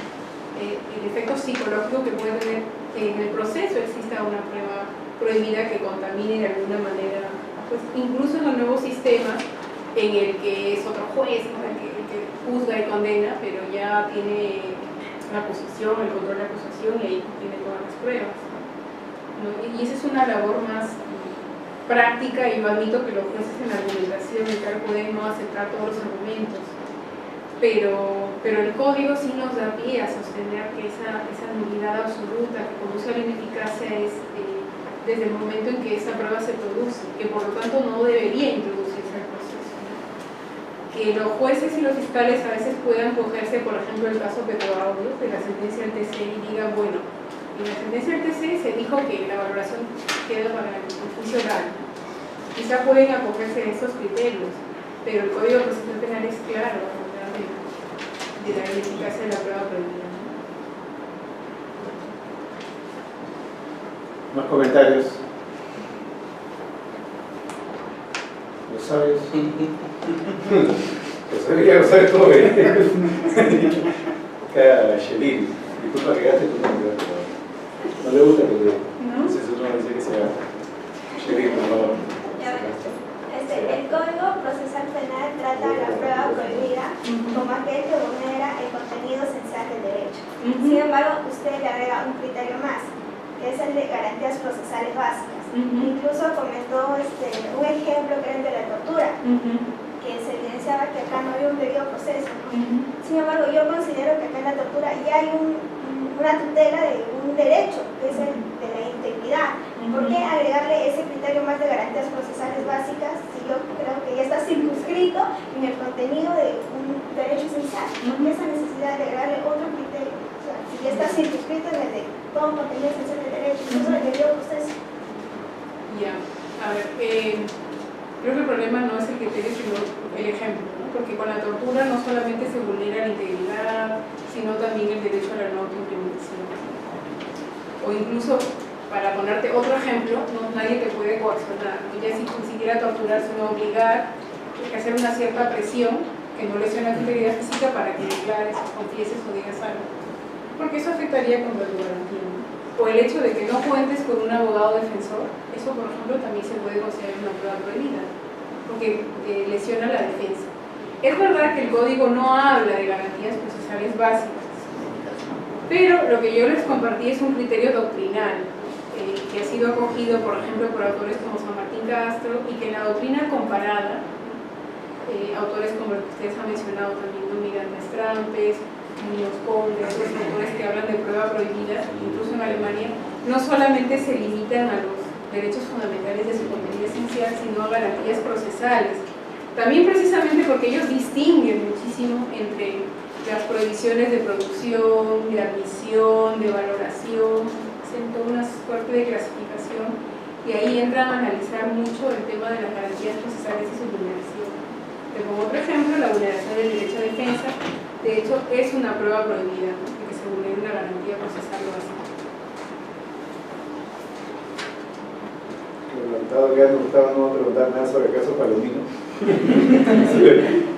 El efecto psicológico que puede tener que en el proceso exista una prueba prohibida que contamine de alguna manera, pues incluso en el nuevo sistema en el que es otro juez, ¿no? el que juzga y condena, pero ya tiene la acusación, el control de la acusación y ahí tiene todas las pruebas, ¿no? Y esa es una labor más práctica, y yo admito que los jueces en la argumentación en tal pueden no aceptar todos los argumentos, pero el código sí nos da pie a sostener que esa nulidad absoluta que conduce a la ineficacia es desde el momento en que esa prueba se produce, que por lo tanto no debería introducirse al proceso, ¿no? Que los jueces y los fiscales a veces puedan cogerse, por ejemplo, el caso Petroaudio de la sentencia del TC y digan, bueno, en la sentencia del TC se dijo que la valoración queda para el juicio oral. Quizá pueden acogerse a esos criterios, pero el Código Procesal Penal es claro a hablar de la ineficacia de la prueba prohibida, ¿no? Más comentarios. Los sabios. Pues ya lo sabes todo, Shelin, disculpa que gaste tu nombre, pero no le gusta que le diga. ¿No? Entonces uno dice que sea Shelin, por favor. El Código Procesal Penal trata la prueba prohibida como aquel que vulnera el contenido esencial del derecho. Sin embargo, usted le agrega un criterio más, que es el de garantías procesales básicas. Incluso comentó un ejemplo que era el de la tortura, que se evidenciaba que acá no había un debido proceso, ¿no? Sin embargo, yo considero que acá en la tortura ya hay una tutela de un derecho, que es el de la integridad. ¿Por qué agregarle ese criterio más de garantías procesales básicas si yo creo que ya está circunscrito en el contenido de un derecho esencial? ¿Por qué esa necesidad de agregarle otro criterio? O sea, si ya está circunscrito en el de todo contenido esencial del derecho, incluso el debido proceso. Ya, a ver, creo que el problema no es el criterio, sino el ejemplo, ¿no? Porque con la tortura no solamente se vulnera la integridad, sino también el derecho a la no autoincriminación. O incluso, para ponerte otro ejemplo, nadie te puede coaccionar, ¿no? Ya si consiguiera torturar, sino obligar, hay que hacer una cierta presión que no lesiona tu integridad física para que declares, confieses o digas algo. Porque eso afectaría contra tu garantía, ¿no? O el hecho de que no cuentes con un abogado defensor, eso por ejemplo también se puede considerar una prueba prohibida, porque lesiona la defensa. Es verdad que el código no habla de garantías procesales básicas, pero lo que yo les compartí es un criterio doctrinal, que ha sido acogido por ejemplo por autores como San Martín Castro, y que en la doctrina comparada, autores como el que ustedes han mencionado también, ¿no? Miguel Trampes, Muñoz Conde, otros autores que hablan de prueba prohibida, incluso en Alemania, no solamente se limitan a los derechos fundamentales de su contenido esencial, sino a garantías procesales. También precisamente porque ellos distinguen muchísimo entre las prohibiciones de producción, de admisión, de valoración, hacen toda una suerte de clasificación, y ahí entran a analizar mucho el tema de las garantías procesales y su vulneración. Te pongo otro ejemplo, la vulneración del derecho a defensa. De hecho, es una prueba prohibida, ¿no? De que se vulnere una garantía procesal básica. El diputado Leandro Gustavo no va a preguntar nada sobre el caso Palomino.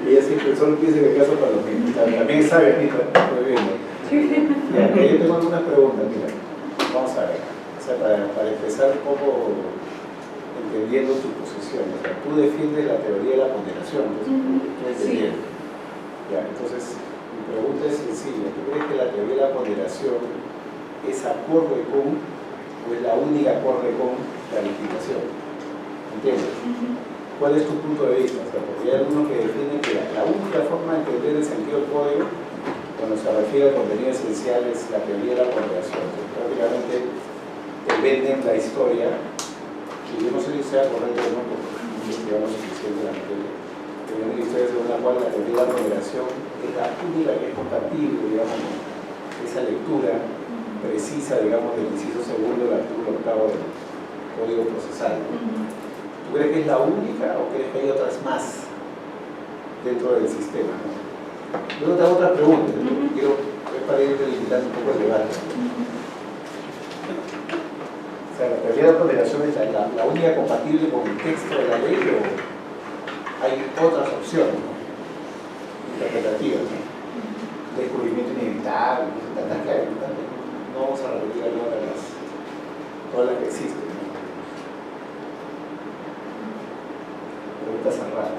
Ella siempre solo piensa en el caso Palomino. También sabe, Anita, estoy viendo. Ya, yo tengo algunas preguntas, mira. Vamos a ver. O sea, para empezar un poco entendiendo tu posición. O sea, tú defiendes la teoría de la ponderación, ¿no? Sí. Ya, entonces, mi pregunta es sencilla. ¿Tú crees que la teoría de la ponderación es acorde con o es la única acorde con la legislación? ¿Entiendes? ¿Cuál es tu punto de vista? O sea, porque hay algunos que defienden que la única forma de entender el sentido del código cuando se refiere al contenido esencial es la teoría de la ponderación. Entonces, prácticamente te venden la historia, y yo no sé si sea correcto o no, porque no investigamos suficiente la materia. Te venden la historia según la cual la teoría de la ponderación es la única que es compatible, digamos, esa lectura precisa, digamos, del inciso segundo del artículo 8 del Código Procesal. ¿Tú crees que es la única o crees que hay otras más dentro del sistema? Luego te hago otras preguntas, quiero para ir delimitando un poco el debate. O sea, ¿la teoría de la ponderación es la única compatible con el texto de la ley o hay otras opciones, ¿no? Interpretativas, ¿no? Descubrimiento inevitable, tantas que hay, no vamos a repetir algunas de todas las que existen, ¿no? Preguntas cerradas.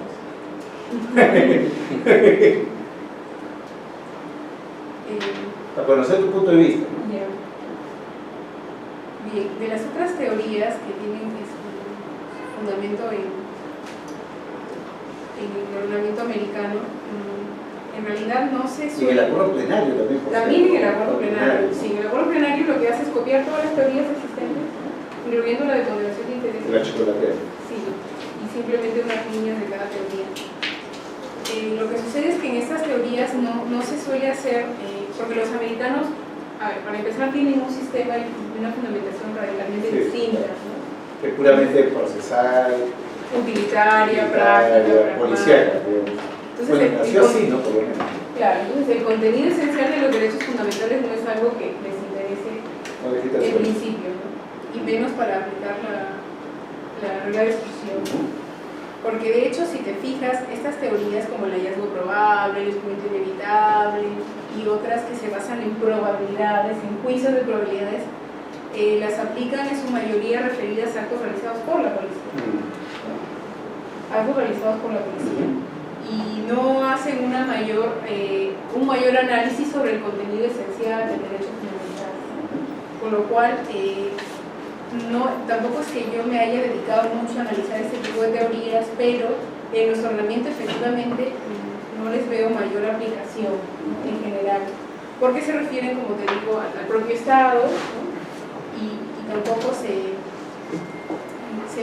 Para conocer tu punto de vista, ¿no? Bien, de las otras teorías que tienen fundamento en el ordenamiento americano, en realidad no se Y en suele... el acuerdo plenario también. por También en cierto. el acuerdo plenario. Sí, en el acuerdo plenario lo que hace es copiar todas las teorías existentes, incluyendo la de ponderación de interés. La chocolatea. Sí, y simplemente unas líneas de cada teoría. Lo que sucede es que en estas teorías no se suele hacer, porque los americanos, a ver, para empezar, tienen un sistema y una fundamentación radicalmente Sí, distinta, claro. ¿no? Que es puramente procesal, Utilitaria, práctica, policial. Entonces, Bueno, nació así, ¿no? Por lo menos. claro, entonces el contenido esencial de los derechos fundamentales no es algo que les interese No en legislación. principio, ¿no? Y menos para aplicar la regla de exclusión. Porque de hecho, si te fijas, estas teorías como el hallazgo probable, el descubrimiento inevitable y otras que se basan en probabilidades, en juicios de probabilidades, las aplican en su mayoría referidas a actos realizados por la policía. Actos realizados por la policía. Y no hacen un mayor análisis sobre el contenido esencial del derecho fundamental. Con lo cual, tampoco es que yo me haya dedicado mucho a analizar este tipo de teorías, pero en nuestro ordenamiento efectivamente no les veo mayor aplicación, ¿no? En general, porque se refieren, como te digo, al propio Estado, ¿no? y tampoco se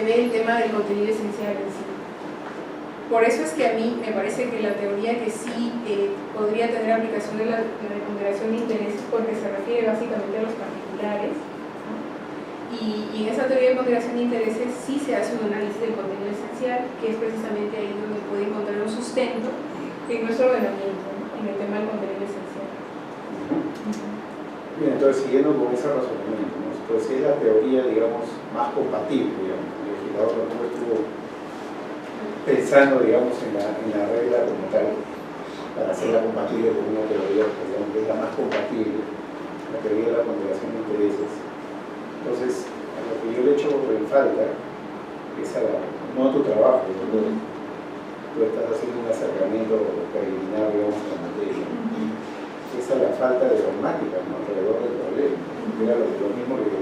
ve el tema del contenido esencial en sí. Por eso es que a mí me parece que la teoría que sí podría tener aplicación de la de ponderación de intereses, porque se refiere básicamente a los particulares, ¿no? Y en esa teoría de ponderación de intereses sí se hace un análisis del contenido esencial, que es precisamente ahí donde puede encontrar un sustento en nuestro ordenamiento, ¿no? En el tema del contenido esencial. Bien, entonces siguiendo con ese razonamiento, ¿no? Pues si es la teoría, digamos, más compatible, digamos, el legislador no estuvo pensando, digamos, en la regla como tal, para hacerla compatible con una teoría, pues, digamos, que es la más compatible, la teoría de la ponderación de intereses. Entonces, a lo que yo le echo en falta es no a tu trabajo, ¿no? Tú estás haciendo un acercamiento preliminar, digamos, a la materia. Esa es la falta de dogmática, ¿no? Alrededor del problema. Era lo mismo que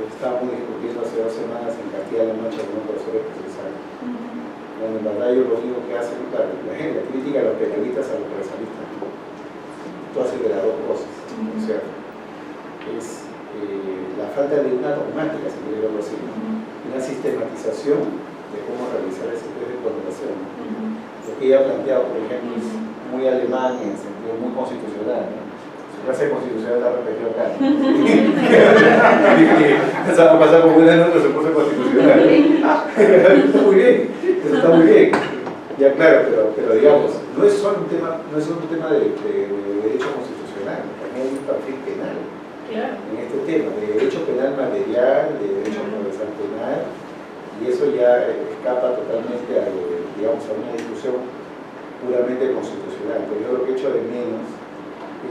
estábamos discutiendo hace 2 semanas en Castilla-La Mancha con un profesor especializado. Bueno, en verdad ellos lo único que hacen es la crítica a los penalistas a los procesalistas. Tú haces de las dos cosas. O sea, es la falta de una dogmática, si quiere verlo así, una sistematización de cómo realizar ese test de ponderación. Lo que ella ha planteado, por ejemplo, es muy alemán en el sentido muy constitucional, ¿no? Su clase constitucional la repetió acá. Eso va a pasar como una nota se puso constitucional. Está muy bien, eso está muy bien. Ya claro, pero digamos, no es solo un tema de derecho constitucional, también hay un perfil penal. Claro. En este tema, de derecho penal material, de derecho procesal penal, y eso ya escapa totalmente a una discusión puramente constitucional. Pero yo lo que echo de menos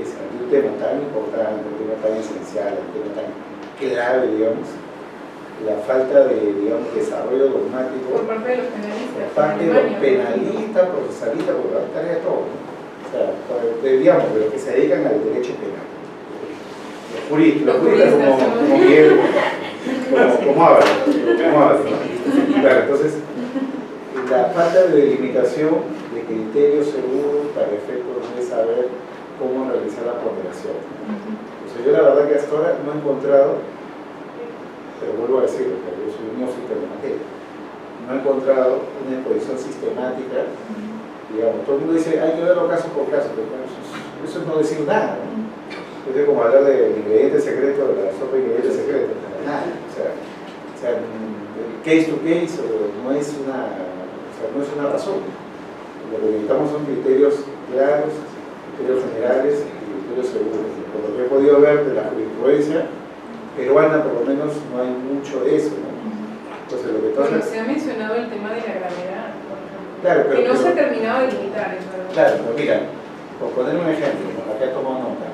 es ante un tema tan importante, un tema tan esencial, un tema tan clave, digamos, la falta de, desarrollo dogmático Por parte de los penalistas. por parte de los penalistas, procesalistas, porque va a estar de todo, ¿no? O sea, de los que se dedican al derecho penal. Los juristas como hablan, ¿no? Claro, entonces, la falta de delimitación de criterios seguros para efectos de saber cómo realizar la ponderación. O sea, yo la verdad que hasta ahora no he encontrado, pero vuelvo a decirlo, porque yo soy un neófito en la materia, no he encontrado una exposición sistemática, digamos, todo el mundo dice, hay que verlo caso por caso, pero bueno, eso es no decir nada, ¿no? Es como hablar del ingrediente secreto de la sopa de ingredientes secretos, nada, o sea, case to case no es una razón. Lo que necesitamos son criterios claros, criterios generales y criterios seguros. Por lo que he podido ver de la jurisprudencia peruana, por lo menos, no hay mucho de eso, ¿no? Entonces, lo que Bueno, se ha mencionado el tema de la gravedad, por ejemplo, claro, que no se ha terminado de limitar. Claro, pero mira, por poner un ejemplo, acá he tomado nota,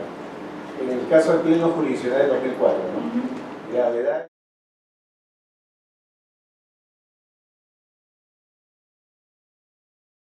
en el caso del pleno jurisdiccional de 2004, ¿no? Gravedad.